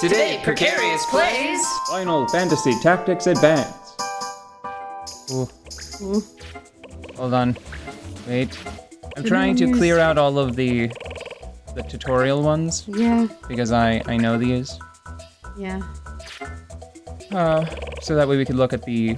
Today, Precarious plays Final Fantasy Tactics Advance. Ooh. Hold on. Wait. I'm trying to clear out all of the tutorial ones. Yeah. Because I know these. Yeah. So that way we could look at the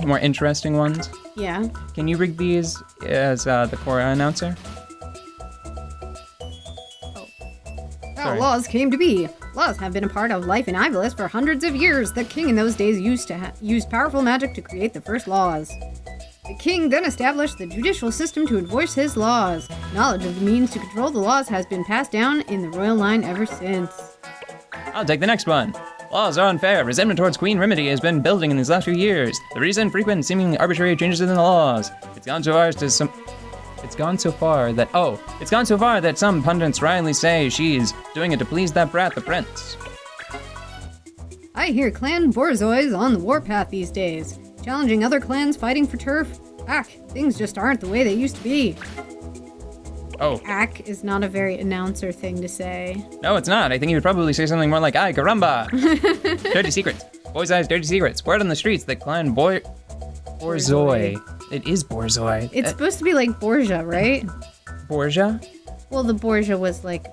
more interesting ones. Yeah. Can you rig these as the core announcer? How Sorry. laws came to be. Laws have been a part of life in Ivalice for hundreds of years. The king in those days used to use powerful magic to create the first laws. The king then established the judicial system to enforce his laws. Knowledge of the means to control the laws has been passed down in the royal line ever since. I'll take the next one. Laws are unfair. Resentment towards Queen Remedy has been building in these last few years. The reason? Frequent, seemingly arbitrary changes in the laws. It's gone so far that some pundits wryly say she's doing it to please that brat, the prince. I hear Clan Borzoi's on the warpath these days, challenging other clans fighting for turf. Things just aren't the way they used to be. Oh. Is not a very announcer thing to say. No, it's not. I think he would probably say something more like, ay, caramba. Dirty secrets. Boys' eyes, dirty secrets. Word on the streets that Clan Borzoi. It is Borzoi. It's supposed to be like Borgia, right? Borgia? Well, the Borgia was like...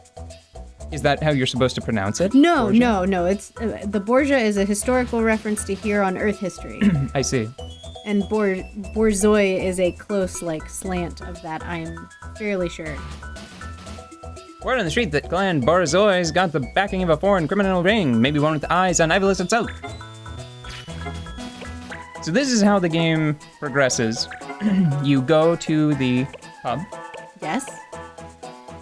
Is that how you're supposed to pronounce it? No. Borgia? It's the Borgia is a historical reference to here on Earth history. I see. And Borzoi is a close, like, slant of that, I'm fairly sure. Word on the street that Clan Borzoi's got the backing of a foreign criminal ring, maybe one with eyes on Ivalice itself. So this is how the game progresses. You go to the hub. Yes.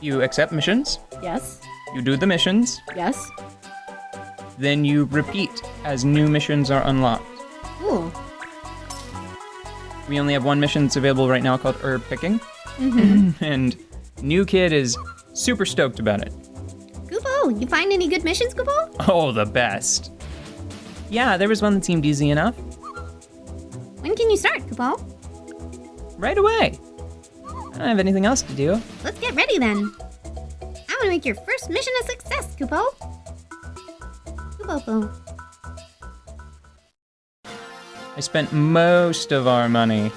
You accept missions. Yes. You do the missions. Yes. Then you repeat as new missions are unlocked. Cool. We only have one mission that's available right now called herb picking. And New Kid is super stoked about it. Kupo, you find any good missions, Kupo? Oh, the best. Yeah, there was one that seemed easy enough. When can you start, Kupo? Right away. I don't have anything else to do. Let's get ready then. I want to make your first mission a success, Kupo. Kupo. I spent most of our money.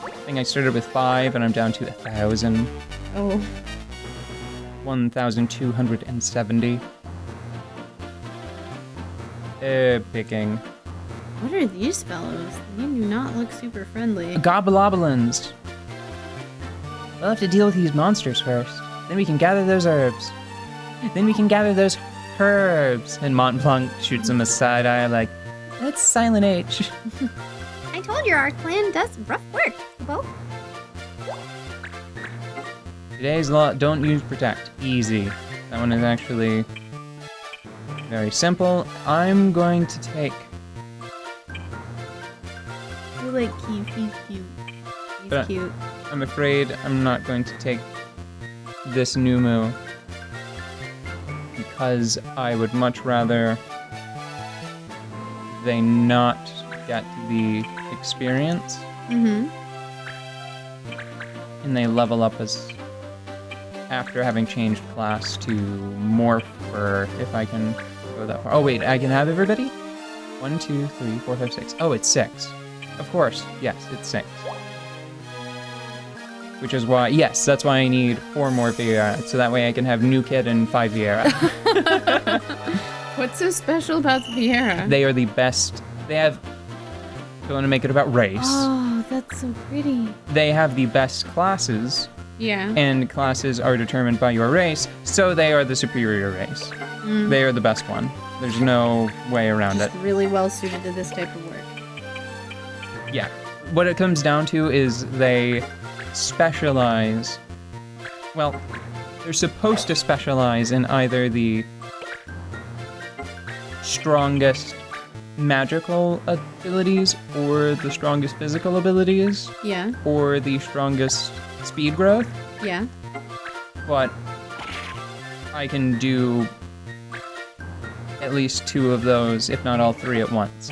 I think I started with 5 and I'm down to 1,000. Oh. 1,270. Herb picking. What are these fellows? They do not look super friendly. Gobloblins. We'll have to deal with these monsters first. Then we can gather those herbs. Then we can gather those herbs. And Montblanc shoots him a side eye like, that's Silent H. I told you our clan does rough work, Kupo. Today's law, don't use protect. Easy. That one is actually very simple. I'm going to take... You like cute. He's cute. I'm afraid I'm not going to take this new move because I would much rather they not get the experience and they level up as after having changed class to Morpher, if I can go that far. Oh wait, I can have everybody? 1, 2, 3, 4, 5, 6. Oh, it's 6. Of course, yes, it's 6. Which is why, yes, that's why I need 4 more Vieira, so that way I can have New Kid and 5 Vieira. What's so special about the Vieira? They are the best. They have, don't want to make it about race. Oh, that's so pretty. They have the best classes, Yeah. and classes are determined by your race, so they are the superior race. They are the best one. There's no way around it. Really well suited to this type of work. Yeah. What it comes down to is they specialize. Well, they're supposed to specialize in either the strongest magical abilities or the strongest physical abilities Yeah. or the strongest speed growth. Yeah. But I can do at least 2 of those, if not all 3 at once.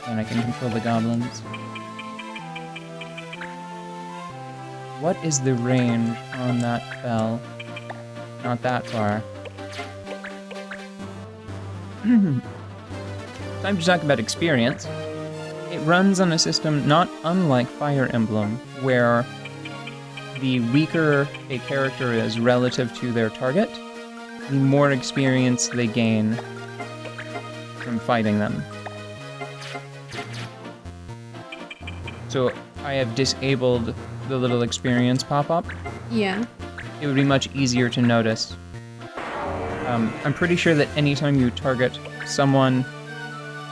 And I can control the goblins. What is the range on that bell? not that far. Time to talk about experience. It runs on a system not unlike Fire Emblem, where the weaker a character is relative to their target, the more experience they gain from fighting them. So I have disabled the little experience pop-up. Yeah. It would be much easier to notice. I'm pretty sure that anytime you target someone,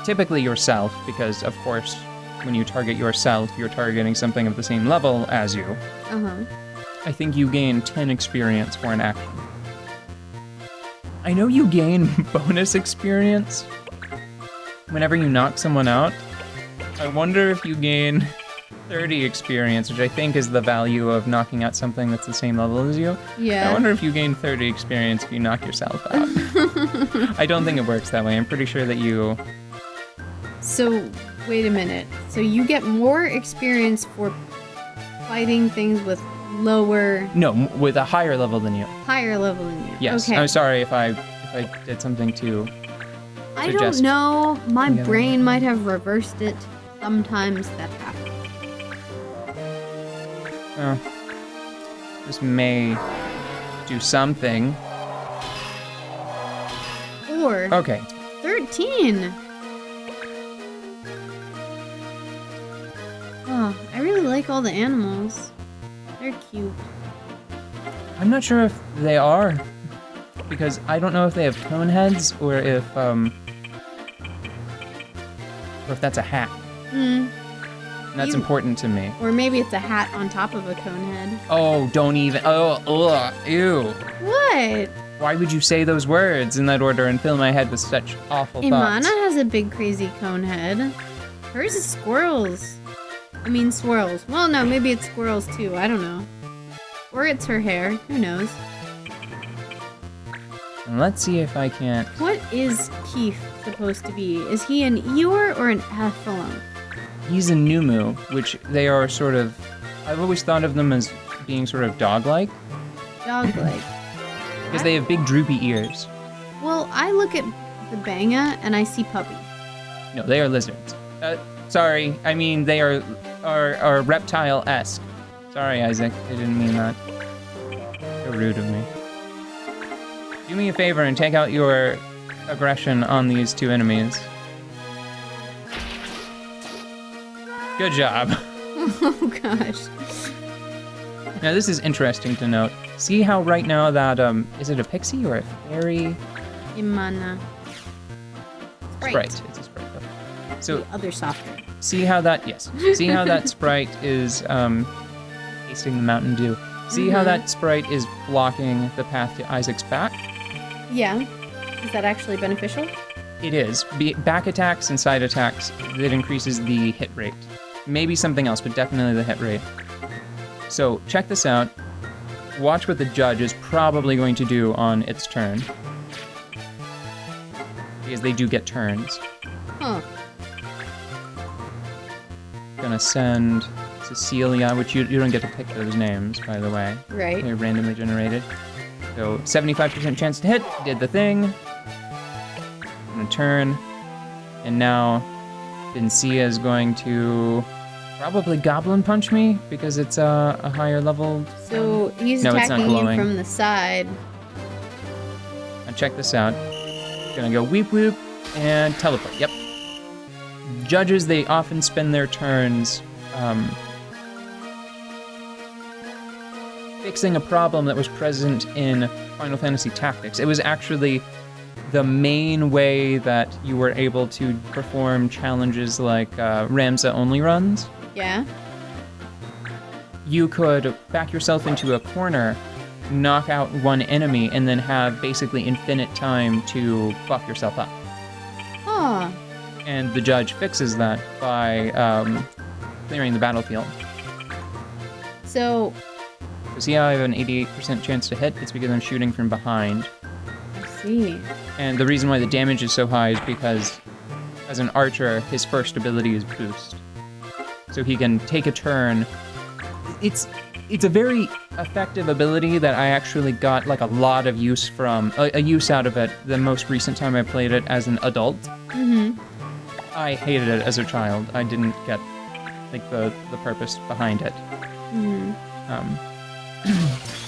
typically yourself, because of course, when you target yourself, you're targeting something of the same level as you. Uh-huh. I think you gain 10 experience for an action. I know you gain bonus experience whenever you knock someone out. I wonder if you gain 30 experience, which I think is the value of knocking out something that's the same level as you. Yeah. I wonder if you gain 30 experience if you knock yourself out. I don't think it works that way. I'm pretty sure that you... So, wait a minute. So you get more experience for fighting things with lower, No, with a higher level than you. higher level than you. Yes. Okay. I'm sorry if I did something to... I suggest- don't know. My Yeah. brain might have reversed it. Sometimes that happens. This may do something. Or Okay. 13. Oh, I really like all the animals. They're cute. I'm not sure if they are, because I don't know if they have cone heads or if that's a hat. Hmm. And that's You- important to me. Or maybe it's a hat on top of a cone head. Oh, don't even. Oh, ugh, ew. What? Why would you say those words in that order and fill my head with such awful Imana thoughts? has a big crazy cone head. Hers is squirrels. I mean swirls. Well, no, maybe it's squirrels too. I don't know. Or it's her hair. Who knows? And let's see if I can't. What is Keith supposed to be? Is he an Eeyore or an Ephelon? He's a Numu, which they are sort of. I've always thought of them as being sort of dog-like, Dog-like. because they have big droopy ears. Well, I look at the Banga and I see puppy. No, they are lizards. Sorry, I mean they are reptile-esque. Sorry, Isaac, I didn't mean that. So rude of me. Do me a favor and take out your aggression on these two enemies. Good job. Oh gosh. Now this is interesting to note. See how right now that, is it a pixie or a fairy? Imana. Sprite. It's a sprite. Okay. So The other softer. see how that, yes. See how that sprite is, tasting the Mountain Dew. See how that sprite is blocking the path to Isaac's back? Yeah. Is that actually beneficial? It is. Back attacks and side attacks, that increases the hit rate. Maybe something else, but definitely the hit rate. So check this out. Watch what the judge is probably going to do on its turn. Because they do get turns. Huh. Gonna send Cecilia, which you don't get to pick those names, by the way. Right. They're randomly generated. So 75% chance to hit, did the thing. Gonna turn. And now Vincia is going to probably Goblin Punch me because it's a higher level. So he's No, it's not attacking you glowing. from the side. Now check this out. Gonna go Weep Whoop and teleport. Yep. Judges, they often spend their turns fixing a problem that was present in Final Fantasy Tactics. It was actually the main way that you were able to perform challenges like Ramza only runs. Yeah. You could back yourself into a corner, knock out one enemy, and then have basically infinite time to buff yourself up. Huh. And the judge fixes that by clearing the battlefield. So, So see how I have an 88% chance to hit? It's because I'm shooting from behind. I see. And the reason why the damage is so high is because, as an archer, his first ability is boost. So he can take a turn. It's a very effective ability that I actually got like a lot of use from, a use out of it the most recent time I played it as an adult. Mm-hmm. I hated it as a child. I didn't get like the purpose behind it. Mm-hmm.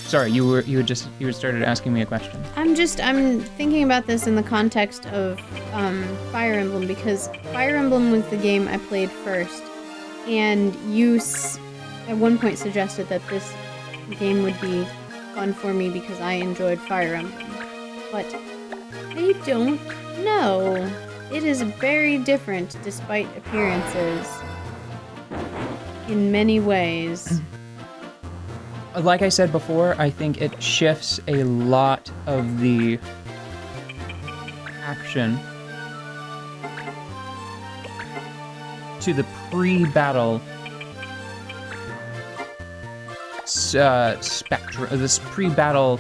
Sorry, you had started asking me a question. I'm thinking about this in the context of Fire Emblem, because Fire Emblem was the game I played first, and you at one point suggested that this game would be fun for me because I enjoyed Fire Emblem. But I don't know. It is very different despite appearances in many ways. Like I said before, I think it shifts a lot of the action to the pre-battle spectrum. This pre-battle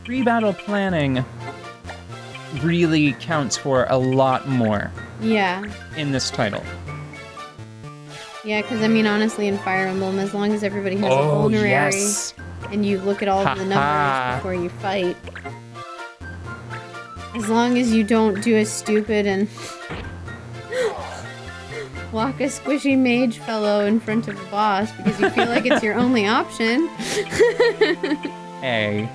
planning really counts for a lot more. Yeah. In this title. Yeah, because I mean, honestly, in Fire Emblem, as long as everybody has a vulnerary, yes. and you look at all of the numbers before you fight, as long as you don't do a stupid and walk a squishy mage fellow in front of a boss because you feel like it's your only option. Hey.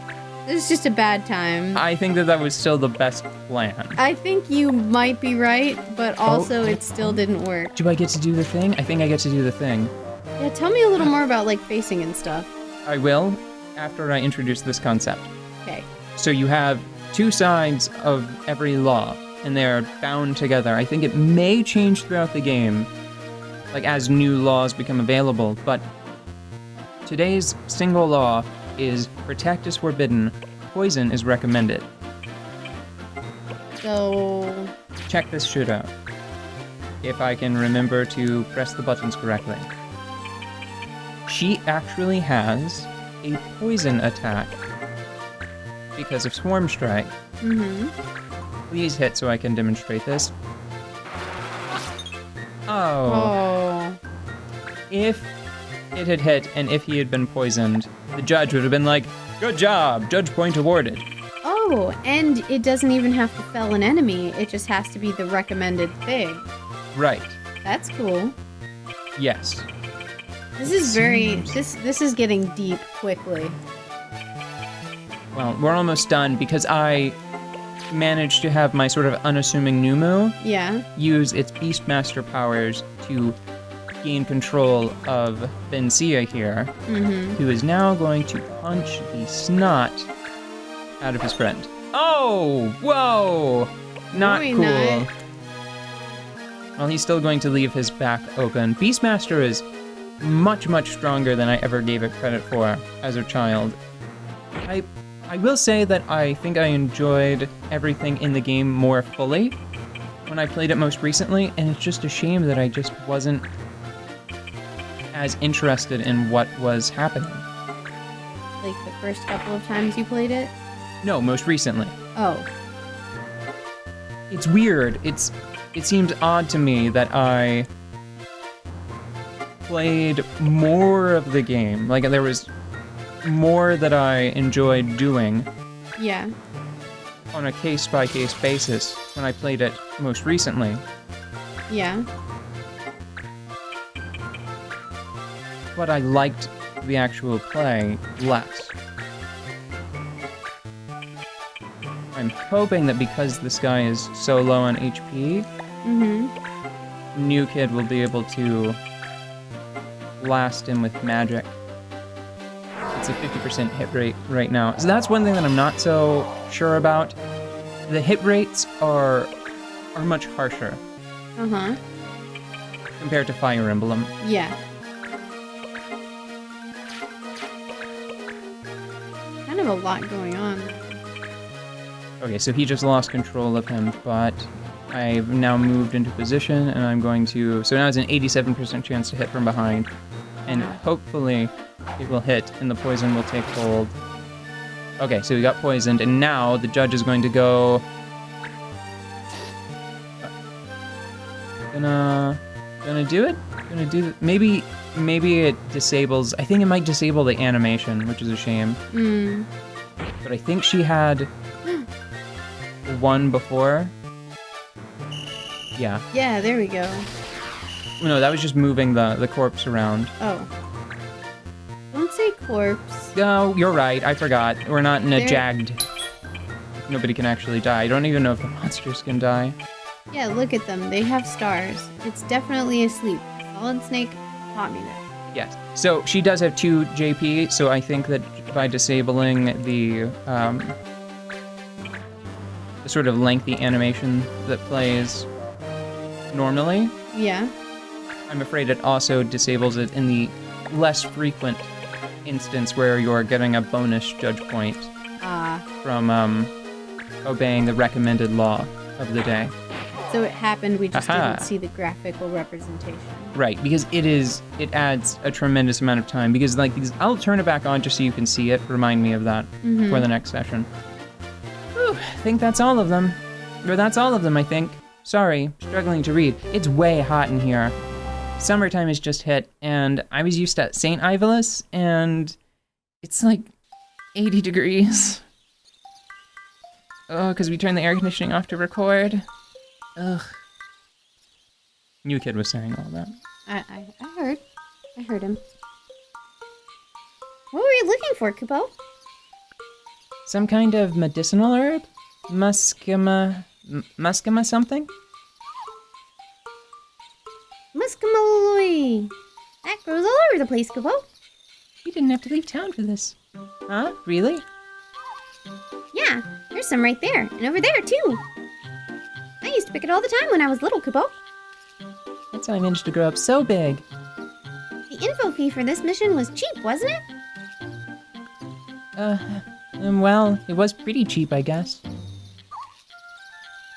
It's just a bad time. I think that was still the best plan. I think you might be right, but also it still didn't work. Do I get to do the thing? I think I get to do the thing. Yeah, tell me a little more about, like, facing and stuff. I will, after I introduce this concept. Okay. So you have two sides of every law, and they're bound together. I think it may change throughout the game, like as new laws become available, but today's single law is protect is forbidden, poison is recommended. So... check this shit out. If I can remember to press the buttons correctly. She actually has a poison attack because of Swarm Strike. Mm-hmm. Please hit so I can demonstrate this. Oh. If it had hit and if he had been poisoned, the judge would have been like, good job, judge point awarded. Oh, and it doesn't even have to fell an enemy, it just has to be the recommended thing. Right. That's cool. Yes. This is this is getting deep quickly. Well, we're almost done because I managed to have my sort of unassuming Numu use its Beastmaster powers to gain control of Bencia here, who is now going to punch the snot out of his friend. Oh! Whoa! Not Very cool. nice. Well, he's still going to leave his back open. Beastmaster is much, much stronger than I ever gave it credit for as a child. I will say that I think I enjoyed everything in the game more fully when I played it most recently, and it's just a shame that I just wasn't as interested in what was happening. Like the first couple of times you played it? No, most recently. Oh. It's weird. It seems odd to me that I played more of the game. Like there was more that I enjoyed doing. Yeah. On a case-by-case basis when I played it most recently. Yeah. But I liked the actual play less. I'm hoping that because this guy is so low on HP, New Kid will be able to blast him with magic. It's a 50% hit rate right now. So that's one thing that I'm not so sure about. The hit rates are much harsher. Compared to Fire Emblem. Yeah. Kind of a lot going on. Okay, so he just lost control of him, but I've now moved into position and I'm going to... So now it's an 87% chance to hit from behind. And hopefully it will hit and the poison will take hold. Okay, so we got poisoned and now the judge is going to go... Gonna do it? Maybe maybe it disables... I think it might disable the animation, which is a shame. But I think she had one before. Yeah. Yeah, there we go. No, that was just moving the corpse around. Oh. Don't say corpse. No, you're right. I forgot. We're not in a There- jagged... Nobody can actually die. I don't even know if the monsters can die. Yeah, look at them. They have stars. It's definitely asleep. Solid Snake taught me that. Yes. So she does have 2 JP, so I think that by disabling the sort of lengthy animation that plays normally, Yeah. I'm afraid it also disables it in the less frequent instance where you're getting a bonus judge point from obeying the recommended law of the day. So it happened, we just Aha. didn't see the graphical representation. Right, because it adds a tremendous amount of time, because like these, I'll turn it back on just so you can see it, remind me of that for the next session. Whew, I think that's all of them. Or that's all of them, I think. Sorry, struggling to read. It's way hot in here. Summertime has just hit, and I was used to St. Ivolus, and it's like 80 degrees. Oh, because we turned the air conditioning off to record. Ugh. New Kid was saying all that. I heard. I heard him. What were you looking for, Kupo? Some kind of medicinal herb? Muscima something? Muscamalloy. That grows all over the place, Kupo. We didn't have to leave town for this. Huh? Really? Yeah, there's some right there, and over there, too. I used to pick it all the time when I was little, Kupo. That's how I managed to grow up so big. The info fee for this mission was cheap, wasn't it? Well, it was pretty cheap, I guess.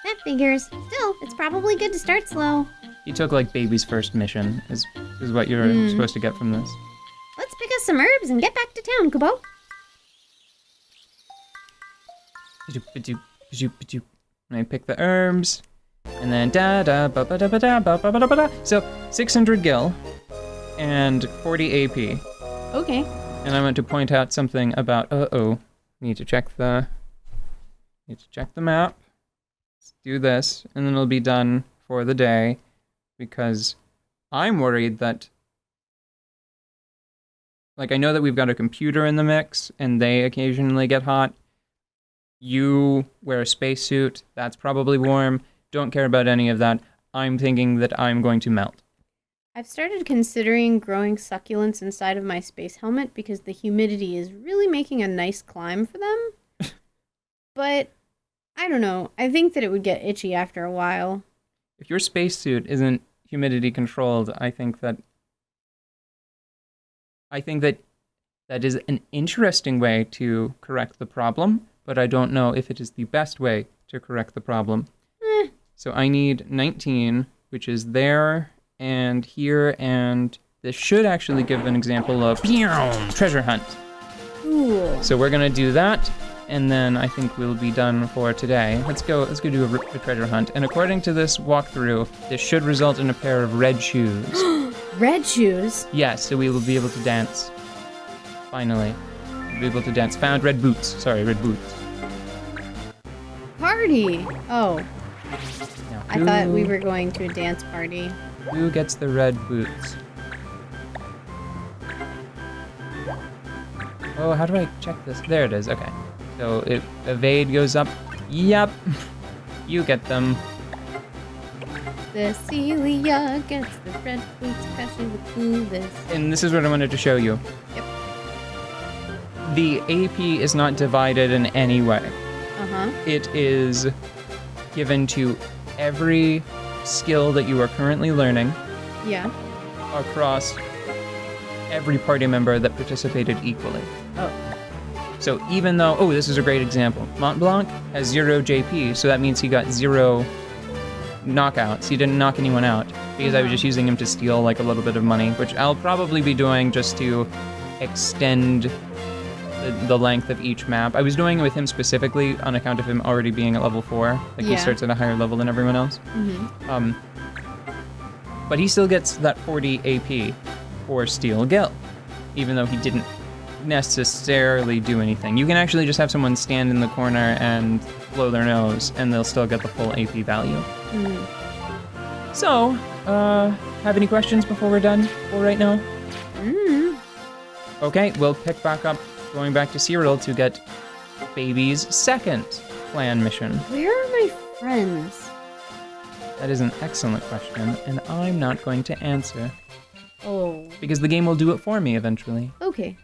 That figures. Still, it's probably good to start slow. You took like baby's first mission, is what you're supposed to get from this. Let's pick us some herbs and get back to town, Kupo. And I pick the herbs, and then da-da-ba-ba-da-ba-da-ba-ba-da-ba-da. So 600 gil and 40 AP. Okay. And I want to point out something about need to check the map. Let's do this, and then it'll be done for the day, because I'm worried that, like, I know that we've got a computer in the mix, and they occasionally get hot. You wear a spacesuit, that's probably warm. Don't care about any of that. I'm thinking that I'm going to melt. I've started considering growing succulents inside of my space helmet because the humidity is really making a nice climb for them. But, I don't know. I think that it would get itchy after a while. If your spacesuit isn't humidity controlled, I think that that is an interesting way to correct the problem, but I don't know if it is the best way to correct the problem. So I need 19, which is there and here, and this should actually give an example of treasure hunt. Cool. So we're gonna do that, and then I think we'll be done for today. Let's go do a treasure hunt. And according to this walkthrough, this should result in a pair of red shoes. Red shoes? Yes, so we will be able to dance. Finally. We'll be able to dance. Found red boots. Sorry, red boots. Party! Oh, Now, I thought we were going to a dance party. Who gets the red boots? Oh, how do I check this? There it is, okay. So evade goes up. Yep. You get them. Cecilia gets the red boots, especially with Clueless. And this is what I wanted to show you. Yep. The AP is not divided in any way. Uh-huh. It is given to every skill that you are currently learning Yeah. across every party member that participated equally. Oh. So even though, this is a great example. Mont Blanc has 0 JP, so that means he got 0 knockouts. He didn't knock anyone out because I was just using him to steal like a little bit of money, which I'll probably be doing just to extend the length of each map. I was doing it with him specifically on account of him already being at level 4. Like he starts at a higher level than everyone else. Mm-hmm. But he still gets that 40 AP. or steal Gil, even though he didn't necessarily do anything. You can actually just have someone stand in the corner and blow their nose, and they'll still get the full AP value. So, have any questions before we're done for right now? Okay, we'll pick back up, going back to Cyril to get Baby's second clan mission. Where are my friends? That is an excellent question, and I'm not going to answer. Oh. Because the game will do it for me eventually. Okay.